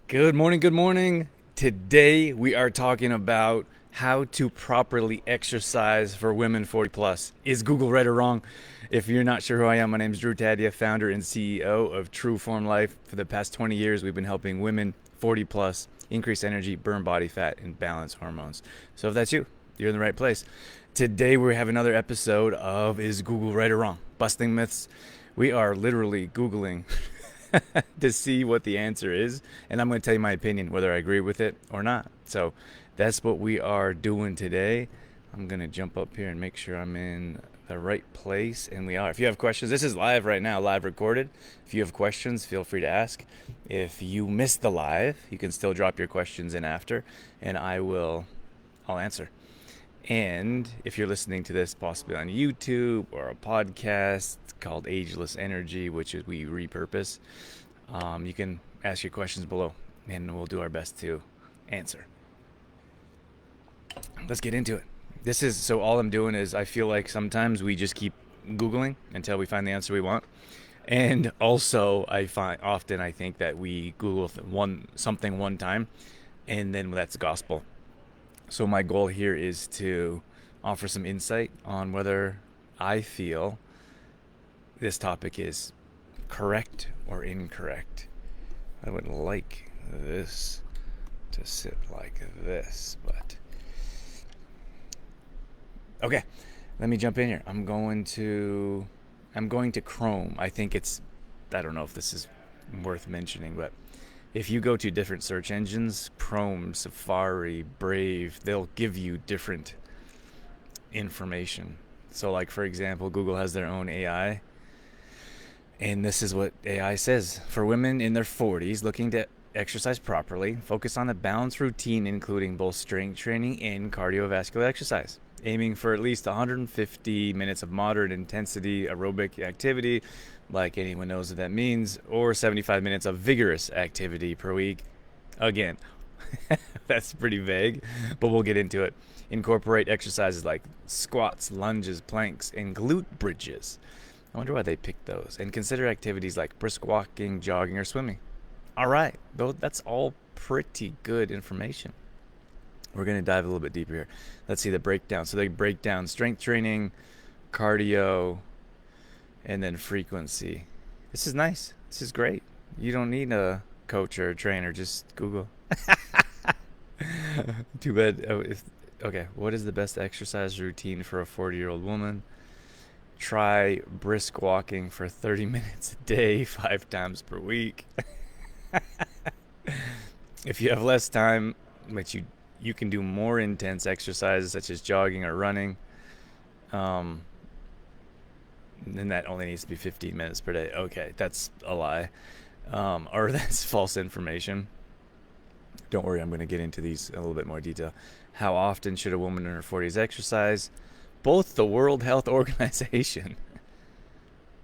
Good morning, good morning. Today we are talking about how to properly exercise for women 40 plus. Is Google right or wrong? If you're not sure who I am, my name is Drew Tadia, founder and CEO of True Form Life. For the past 20 years, we've been helping women 40 plus increase energy, burn body fat, and balance hormones. So if that's you, you're in the right place. Today we have another episode of Is Google right or wrong? Busting myths. We are literally Googling to see what the answer is, and I'm going to tell you my opinion, whether I agree with it or not. So that's what we are doing today. I'm going to jump up here and make sure I'm in the right place, and we are. If you have questions, this is live right now, live recorded. If you have questions, feel free to ask. If you missed the live, you can still drop your questions in after, and I'll answer. And if you're listening to this possibly on YouTube or a podcast called Ageless Energy, which is we repurpose, you can ask your questions below and we'll do our best to answer. Let's get into it. So all I'm doing is I feel like sometimes we just keep Googling until we find the answer we want. And also I think that we Google something one time and then that's gospel. So my goal here is to offer some insight on whether I feel this topic is correct or incorrect. I would like this to sit like this, but okay. Let me jump in here. I'm going to Chrome. I don't know if this is worth mentioning, but if you go to different search engines, Chrome, Safari, Brave, they'll give you different information. So like for example, Google has their own AI, and this is what AI says. For women in their 40s looking to exercise properly, focus on a balanced routine including both strength training and cardiovascular exercise, aiming for at least 150 minutes of moderate intensity aerobic activity, like anyone knows what that means, or 75 minutes of vigorous activity per week. Again, that's pretty vague, but we'll get into it. Incorporate exercises like squats, lunges, planks, and glute bridges. I wonder why they picked those. And consider activities like brisk walking, jogging, or swimming. All right, though that's all pretty good information. We're going to dive a little bit deeper here. Let's see the breakdown. So they break down strength training, cardio, and then frequency. This is nice. This is great. You don't need a coach or a trainer. Just Google. Too bad. Okay, what is the best exercise routine for a 40-year-old woman? Try brisk walking for 30 minutes a day, 5 times per week. If you have less time, but you can do more intense exercises such as jogging or running. Then that only needs to be 15 minutes per day. Okay, that's a lie. Or that's false information. Don't worry, I'm going to get into these in a little bit more detail. How often should a woman in her 40s exercise? Both the World Health Organization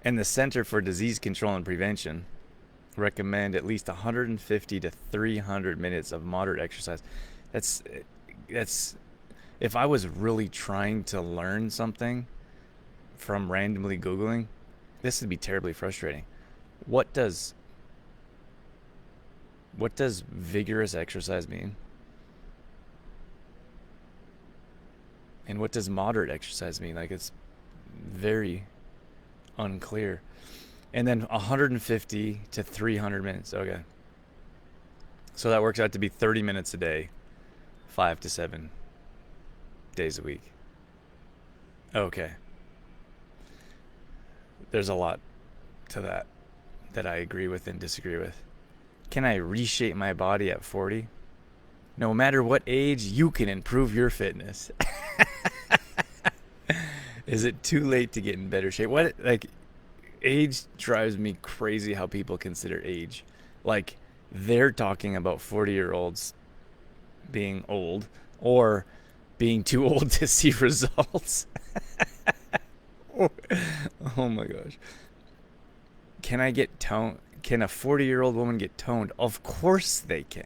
and the Center for Disease Control and Prevention recommend at least 150 to 300 minutes of moderate exercise. That's if I was really trying to learn something from randomly Googling, this would be terribly frustrating. What does vigorous exercise mean? And what does moderate exercise mean? Like, it's very unclear. And then 150 to 300 minutes. Okay. So that works out to be 30 minutes a day, 5 to 7 days a week. Okay. There's a lot to that I agree with and disagree with. Can I reshape my body at 40? No matter what age, you can improve your fitness. Is it too late to get in better shape? Age drives me crazy how people consider age. Like, they're talking about 40-year-olds being old or being too old to see results. Oh my gosh. Can I get toned? Can a 40-year-old woman get toned? Of course they can.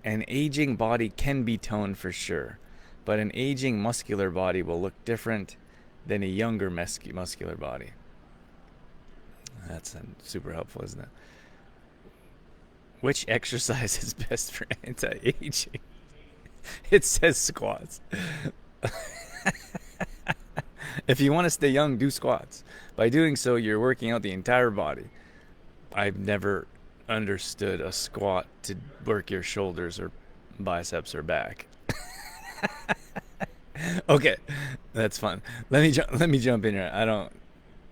An aging body can be toned for sure, but an aging muscular body will look different than a younger muscular body. That's super helpful, isn't it? Which exercise is best for anti-aging? It says squats. If you want to stay young, do squats. By doing so, you're working out the entire body. I've never understood a squat to work your shoulders or biceps or back. Okay, that's fun. Let me jump in here. I don't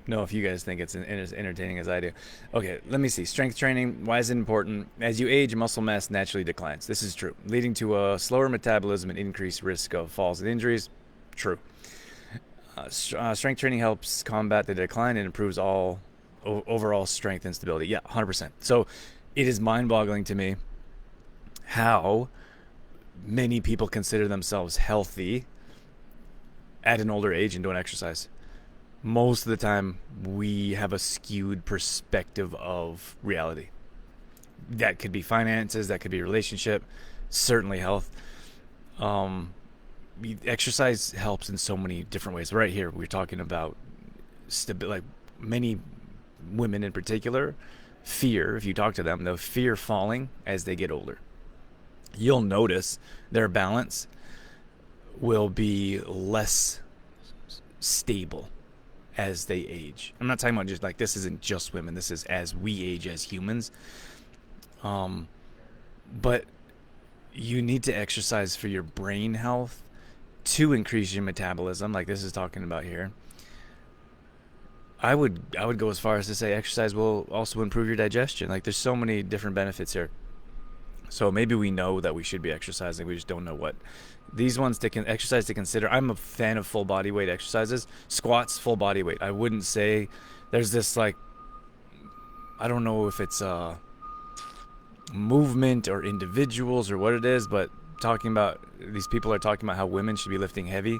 know if you guys think it's as entertaining as I do. Okay, let me see. Strength training, why is it important? As you age, muscle mass naturally declines. This is true, leading to a slower metabolism and increased risk of falls and injuries. True. Strength training helps combat the decline and improves overall strength and stability. Yeah, 100%. So it is mind-boggling to me how many people consider themselves healthy at an older age and don't exercise. Most of the time, we have a skewed perspective of reality. That could be finances, that could be relationship, certainly health. Exercise helps in so many different ways. Right here, we're talking about like many women in particular fear. If you talk to them, they'll fear falling as they get older. You'll notice their balance will be less stable as they age. I'm not talking about just like, this isn't just women, this is as we age as humans. But you need to exercise for your brain health to increase your metabolism, like this is talking about here. I would go as far as to say exercise will also improve your digestion. Like there's so many different benefits here. So maybe we know that we should be exercising, we just don't know what. These ones exercise to consider. I'm a fan of full body weight exercises. Squats, full body weight. I wouldn't say there's this like, I don't know if it's a movement or individuals or what it is, but these people are talking about how women should be lifting heavy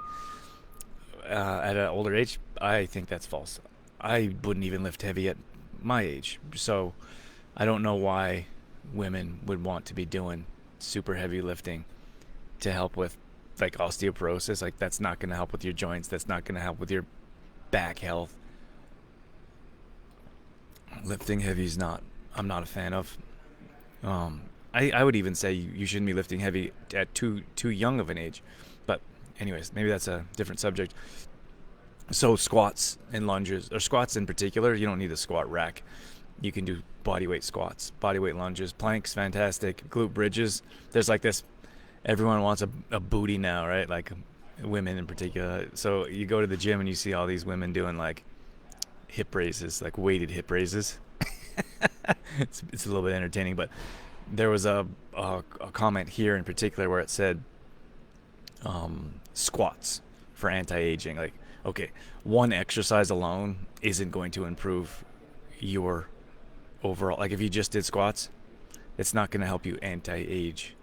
at an older age. I think that's false. I wouldn't even lift heavy at my age. So I don't know why women would want to be doing super heavy lifting to help with like osteoporosis. Like that's not going to help with your joints. That's not going to help with your back health. Lifting heavy is I'm not a fan of. I would even say you shouldn't be lifting heavy at too young of an age. But anyways, maybe that's a different subject. So squats and lunges, or squats in particular, you don't need a squat rack. You can do body weight squats, body weight lunges, planks, fantastic, glute bridges. There's like this, everyone wants a booty now, right? Like women in particular. So you go to the gym and you see all these women doing like hip raises, like weighted hip raises. It's a little bit entertaining, but there was a comment here in particular where it said squats for anti-aging. Like, okay, one exercise alone isn't going to improve your overall. Like if you just did squats, it's not going to help you anti-age.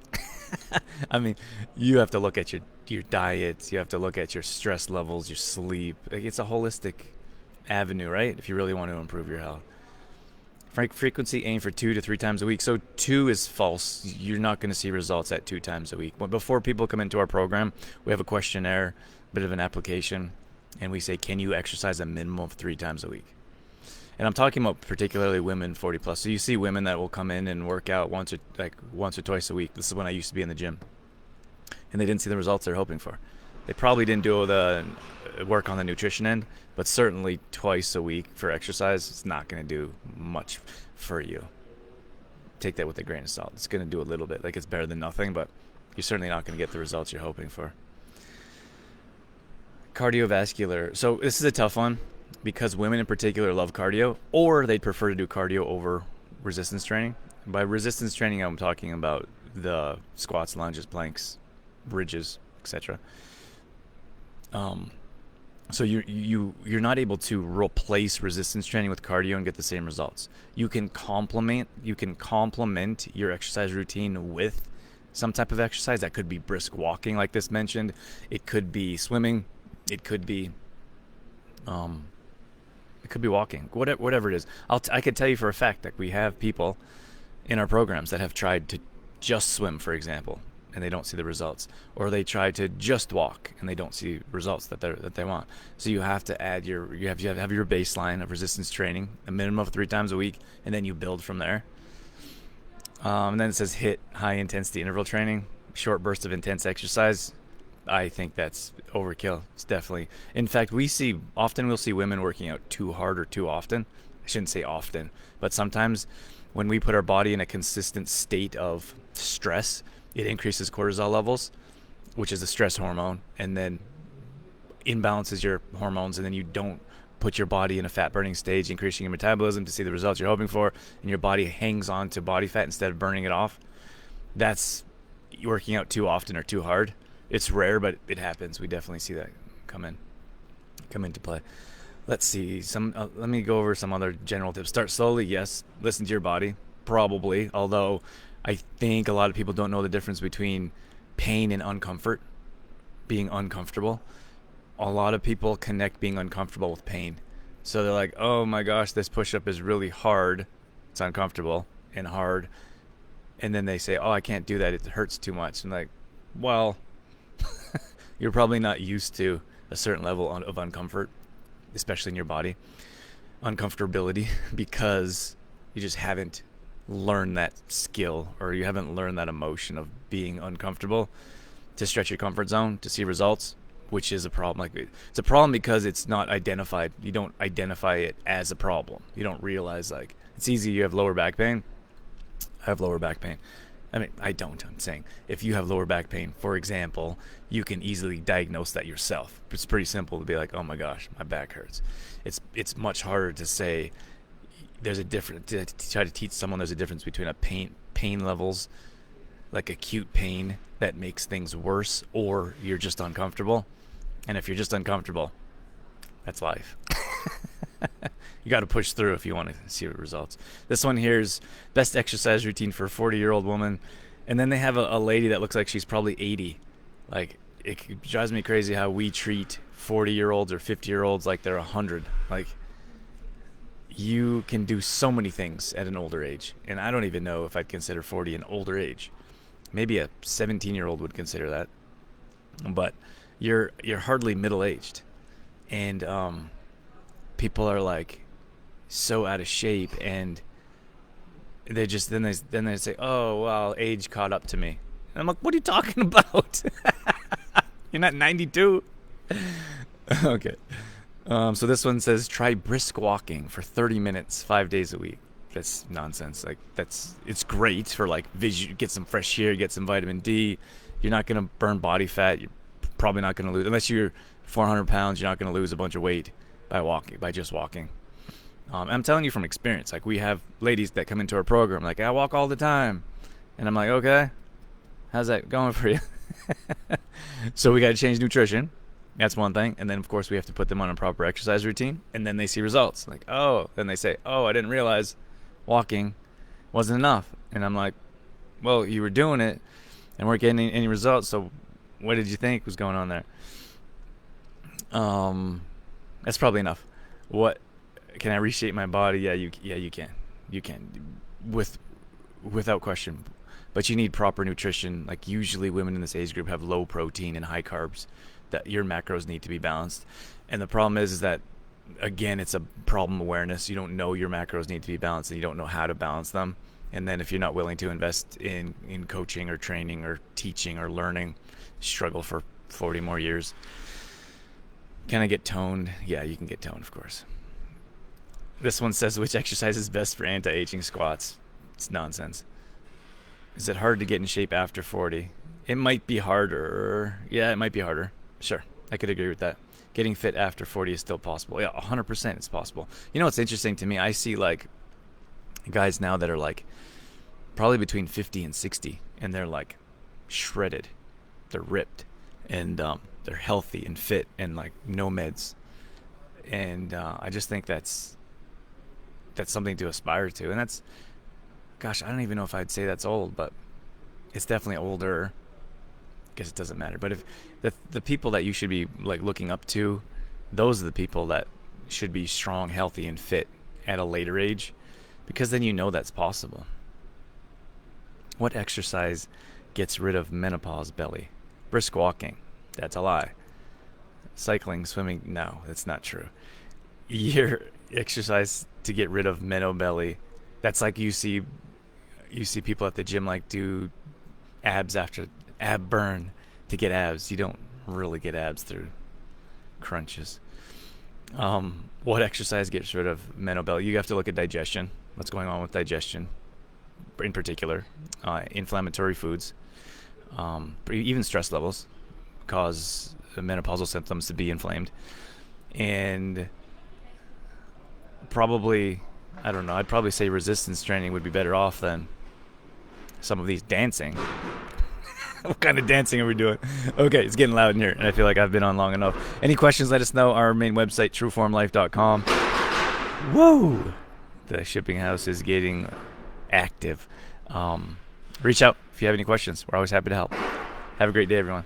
I mean, you have to look at your diet, you have to look at your stress levels, your sleep. Like it's a holistic avenue, right? If you really want to improve your health. Frequency, aim for 2 to 3 times a week. So 2 is false. You're not going to see results at 2 times a week. But before people come into our program, we have a questionnaire, a bit of an application, and we say, can you exercise a minimum of 3 times a week? And I'm talking about particularly women 40 plus. So you see women that will come in and work out once or twice a week. This is when I used to be in the gym, and they didn't see the results they're hoping for. They probably didn't do the work on the nutrition end, but certainly twice a week for exercise is not going to do much for you. Take that with a grain of salt. It's going to do a little bit. Like it's better than nothing, but you're certainly not going to get the results you're hoping for. Cardiovascular. So this is a tough one because women in particular love cardio, or they'd prefer to do cardio over resistance training. By resistance training, I'm talking about the squats, lunges, planks, bridges, etc. So you're not able to replace resistance training with cardio and get the same results. You can complement your exercise routine with some type of exercise. That could be brisk walking, like this mentioned. It could be swimming. It could be walking. Whatever it is. I could tell you for a fact that we have people in our programs that have tried to just swim, for example, and they don't see the results, or they try to just walk and they don't see results that they want. So you have to add you have to have your baseline of resistance training, a minimum of 3 times a week, and then you build from there. And then it says hit high intensity interval training, short bursts of intense exercise. I think that's overkill. It's definitely. In fact, we'll see women working out too hard or too often. I shouldn't say often, but sometimes when we put our body in a consistent state of stress, it increases cortisol levels, which is a stress hormone, and then imbalances your hormones, and then you don't put your body in a fat burning stage, increasing your metabolism to see the results you're hoping for, and your body hangs on to body fat instead of burning it off. That's working out too often or too hard. It's rare, but it happens. We definitely see that come into play. Let's see let me go over some other general tips. Start slowly. Yes. Listen to your body, probably, although I think a lot of people don't know the difference between pain and being uncomfortable. A lot of people connect being uncomfortable with pain. So they're like, oh my gosh, this push-up is really hard. It's uncomfortable and hard. And then they say, oh, I can't do that. It hurts too much. And like, well, you're probably not used to a certain level of uncomfort, especially in your body. Uncomfortability, because you just haven't learned that skill, or you haven't learned that emotion of being uncomfortable to stretch your comfort zone to see results, which is a problem. Like, it's a problem because it's not identified. You don't identify it as a problem. You don't realize, like, it's easy. You have lower back pain. I have lower back pain. I mean, I don't. I'm saying if you have lower back pain, for example, you can easily diagnose that yourself. It's pretty simple to be like, oh my gosh, my back hurts. It's much harder to say there's a difference, to try to teach someone there's a difference between a pain levels, like acute pain that makes things worse, or you're just uncomfortable. And if you're just uncomfortable, that's life. You got to push through if you want to see results. This one here is best exercise routine for a 40-year-old woman. And then they have a lady that looks like she's probably 80. Like, it drives me crazy how we treat 40-year-olds or 50-year-olds like they're 100. Like, you can do so many things at an older age. And I don't even know if I'd consider 40 an older age. Maybe a 17-year-old would consider that. But you're hardly middle-aged. And people are like so out of shape, and they just then they say, oh well, age caught up to me. And I'm like, what are you talking about? You're not 92. Okay. So this one says try brisk walking for 30 minutes 5 days a week. That's nonsense. Like, it's great for like get some fresh air, get some vitamin D. You're not gonna burn body fat. You're probably not gonna lose, unless you're 400 pounds. You're not gonna lose a bunch of weight by just walking. I'm telling you from experience. Like, we have ladies that come into our program like, I walk all the time, and I'm like, okay, how's that going for you? So we got to change nutrition. That's one thing. And then of course we have to put them on a proper exercise routine, and then they see results. Like, oh, then they say, oh, I didn't realize walking wasn't enough. And I'm like, well, you were doing it and weren't getting any results, so what did you think was going on there? That's probably enough. What can I reshape my body? Yeah, you can. You can, without question. But you need proper nutrition. Like, usually women in this age group have low protein and high carbs. That your macros need to be balanced. And the problem is that, again, it's a problem awareness. You don't know your macros need to be balanced, and you don't know how to balance them. And then if you're not willing to invest in coaching or training or teaching or learning, struggle for 40 more years. Can I get toned? Yeah, you can get toned, of course. This one says, which exercise is best for anti-aging squats? It's nonsense. Is it hard to get in shape after 40? It might be harder. Yeah, it might be harder. Sure, I could agree with that. Getting fit after 40 is still possible. Yeah, 100% it's possible. You know what's interesting to me? I see like guys now that are like probably between 50 and 60, and they're like shredded. They're ripped, and they're healthy and fit, and like no meds. And I just think that's something to aspire to. And that's, gosh, I don't even know if I'd say that's old, but it's definitely older. I guess it doesn't matter. But if the people that you should be like looking up to, those are the people that should be strong, healthy, and fit at a later age, because then you know that's possible. What exercise gets rid of menopause belly? Brisk walking. That's a lie. Cycling, swimming, no, that's not true. Your exercise to get rid of belly, that's like you see you see people at the gym like do abs after ab burn to get abs. You don't really get abs through crunches. What exercise gets rid of mental belly? You have to look at digestion. What's going on with digestion, in particular, inflammatory foods, even stress levels cause menopausal symptoms to be inflamed, and probably, I don't know, I'd probably say resistance training would be better off than some of these dancing. What kind of dancing are we doing? Okay, it's getting loud in here, and I feel like I've been on long enough. Any questions, let us know. Our main website, trueformlife.com. Whoa! The shipping house is getting active. Reach out if you have any questions. We're always happy to help. Have a great day, everyone.